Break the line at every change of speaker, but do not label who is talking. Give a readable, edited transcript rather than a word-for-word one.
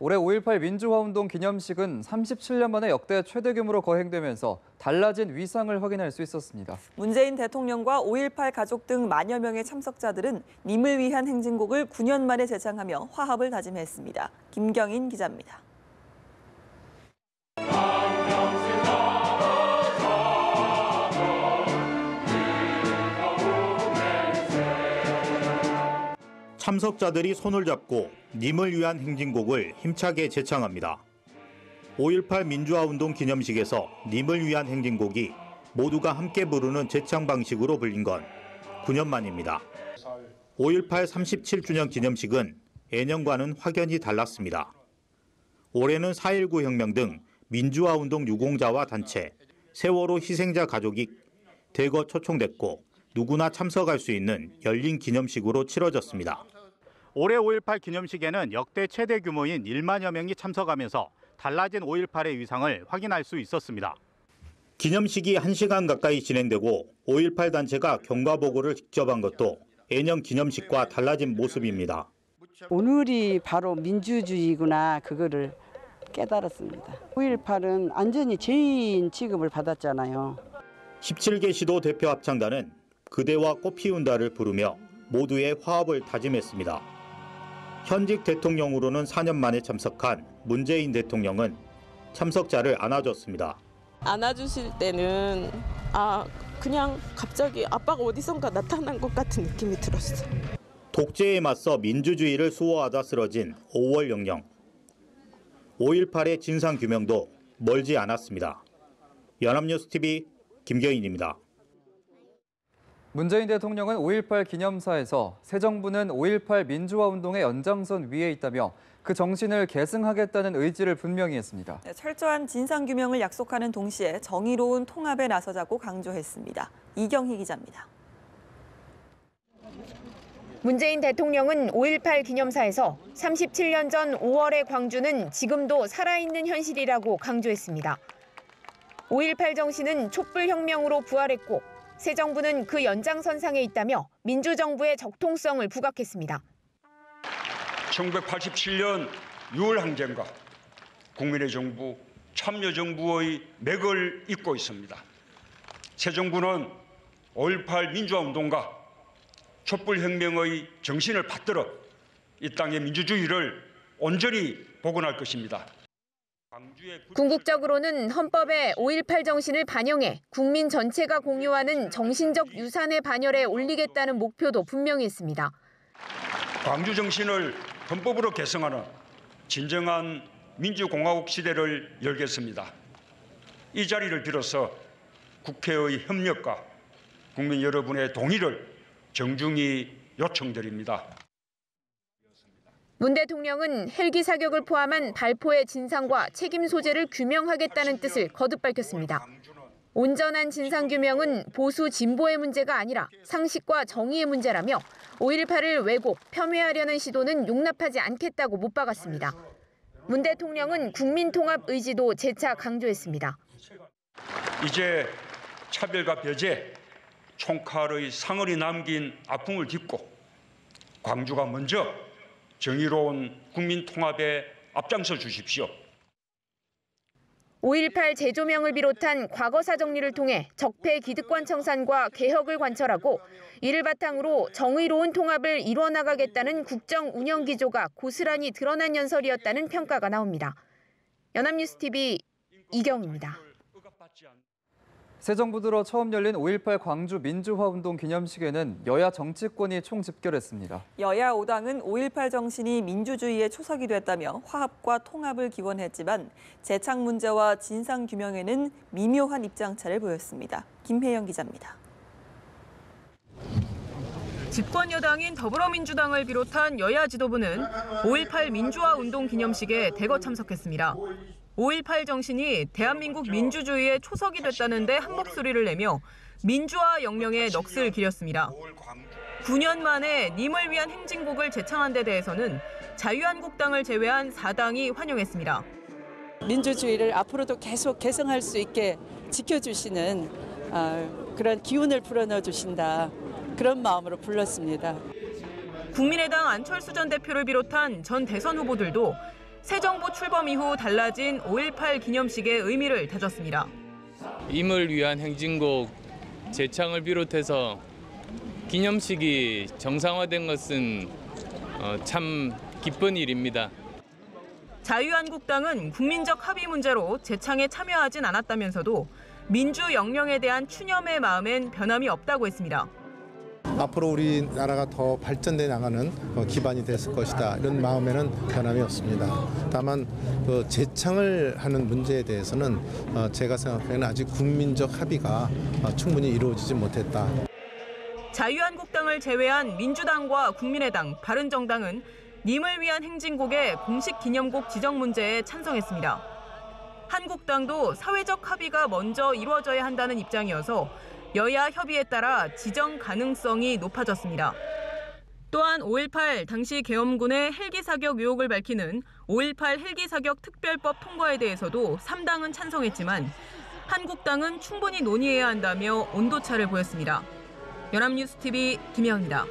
올해 5.18 민주화운동 기념식은 37년 만에 역대 최대 규모로 거행되면서 달라진 위상을 확인할 수 있었습니다.
문재인 대통령과 5.18 가족 등 만여 명의 참석자들은 님을 위한 행진곡을 9년 만에 재창하며 화합을 다짐했습니다. 김경인 기자입니다.
참석자들이 손을 잡고 님을 위한 행진곡을 힘차게 재창합니다. 5.18 민주화운동 기념식에서 님을 위한 행진곡이 모두가 함께 부르는 재창 방식으로 불린 건 9년 만입니다. 5.18 37주년 기념식은 예년과는 확연히 달랐습니다. 올해는 4.19 혁명 등 민주화운동 유공자와 단체, 세월호 희생자 가족이 대거 초청됐고 누구나 참석할 수 있는 열린 기념식으로 치러졌습니다. 올해 5.18 기념식에는 역대 최대 규모인 1만여 명이 참석하면서 달라진 5.18의 위상을 확인할 수 있었습니다. 기념식이 1시간 가까이 진행되고 5.18 단체가 경과보고를 직접 한 것도 예년 기념식과 달라진 모습입니다.
오늘이 바로 민주주의구나, 그거를 깨달았습니다. 5.18은 완전히 죄인 취급을 받았잖아요.
17개 시도 대표 합창단은 그대와 꽃 피운다를 부르며 모두의 화합을 다짐했습니다. 현직 대통령으로는 4년 만에 참석한 문재인 대통령은 참석자를 안아줬습니다.
안아주실 때는 그냥 갑자기 아빠가 어디선가 나타난 것 같은 느낌이 들었어요.
독재에 맞서 민주주의를 수호하다 쓰러진 5월 영령. 5.18의 진상규명도 멀지 않았습니다. 연합뉴스TV 김경인입니다.
문재인 대통령은 5.18 기념사에서 새 정부는 5.18 민주화운동의 연장선 위에 있다며 그 정신을 계승하겠다는 의지를 분명히 했습니다.
철저한 진상규명을 약속하는 동시에 정의로운 통합에 나서자고 강조했습니다. 이경희 기자입니다.
문재인 대통령은 5.18 기념사에서 37년 전 5월의 광주는 지금도 살아있는 현실이라고 강조했습니다. 5.18 정신은 촛불혁명으로 부활했고 새 정부는 그 연장선상에 있다며 민주정부의 적통성을 부각했습니다.
1987년 6월 항쟁과 국민의 정부, 참여정부의 맥을 잇고 있습니다. 새 정부는 5.18 민주화운동과 촛불혁명의 정신을 받들어 이 땅의 민주주의를 온전히 복원할 것입니다.
궁극적으로는 헌법에 5.18 정신을 반영해 국민 전체가 공유하는 정신적 유산의 반열에 올리겠다는 목표도 분명히 했습니다.
광주 정신을 헌법으로 개성하는 진정한 민주공화국 시대를 열겠습니다. 이 자리를 빌어서 국회의 협력과 국민 여러분의 동의를 정중히 요청드립니다.
문 대통령은 헬기 사격을 포함한 발포의 진상과 책임 소재를 규명하겠다는 뜻을 거듭 밝혔습니다. 온전한 진상규명은 보수 진보의 문제가 아니라 상식과 정의의 문제라며 5.18을 왜곡, 폄훼하려는 시도는 용납하지 않겠다고 못 박았습니다. 문 대통령은 국민통합 의지도 재차 강조했습니다.
이제 차별과 배제, 총칼의 상흔이 남긴 아픔을 딛고 광주가 먼저 정의로운 국민 통합에 앞장서 주십시오.
5.18 재조명을 비롯한 과거사 정리를 통해 적폐 기득권 청산과 개혁을 관철하고 이를 바탕으로 정의로운 통합을 이뤄나가겠다는 국정 운영 기조가 고스란히 드러난 연설이었다는 평가가 나옵니다. 연합뉴스TV 이경입니다.
새 정부 들어 처음 열린 5.18 광주 민주화운동 기념식에는 여야 정치권이 총집결했습니다.
여야 5당은 5.18 정신이 민주주의의 초석이 됐다며 화합과 통합을 기원했지만 재창 문제와 진상규명에는 미묘한 입장차를 보였습니다. 김혜영 기자입니다.
집권 여당인 더불어민주당을 비롯한 여야 지도부는 5.18 민주화운동 기념식에 대거 참석했습니다. 5.18 정신이 대한민국 민주주의의 초석이 됐다는데 한목소리를 내며 민주화 영령에 넋을 기렸습니다. 9년 만에 님을 위한 행진곡을 재창한 데 대해서는 자유한국당을 제외한 4당이 환영했습니다.
민주주의를 앞으로도 계속 개성할 수 있게 지켜주시는 그런 기운을 불어넣어 주신다. 그런 마음으로 불렀습니다.
국민의당 안철수 전 대표를 비롯한 전 대선 후보들도 새 정부 출범 이후 달라진 5.18 기념식의 의미를 다졌습니다.
임을 위한 행진곡 재창을 비롯해서 기념식이 정상화된 것은 참 기쁜 일입니다.
자유한국당은 국민적 합의 문제로 재창에 참여하진 않았다면서도 민주 영령에 대한 추념의 마음엔 변함이 없다고 했습니다.
앞으로 우리나라가 더 발전돼 나가는 기반이 됐을 것이다. 이런 마음에는 변함이 없습니다. 다만 재창을 하는 문제에 대해서는 제가 생각하기에는 아직 국민적 합의가 충분히 이루어지지 못했다.
자유한국당을 제외한 민주당과 국민의당, 바른정당은 님을 위한 행진곡의 공식 기념곡 지정 문제에 찬성했습니다. 한국당도 사회적 합의가 먼저 이루어져야 한다는 입장이어서 여야 협의에 따라 지정 가능성이 높아졌습니다. 또한 5.18 당시 계엄군의 헬기 사격 의혹을 밝히는 5.18 헬기 사격 특별법 통과에 대해서도 3당은 찬성했지만 한국당은 충분히 논의해야 한다며 온도차를 보였습니다. 연합뉴스TV 김혜영입니다.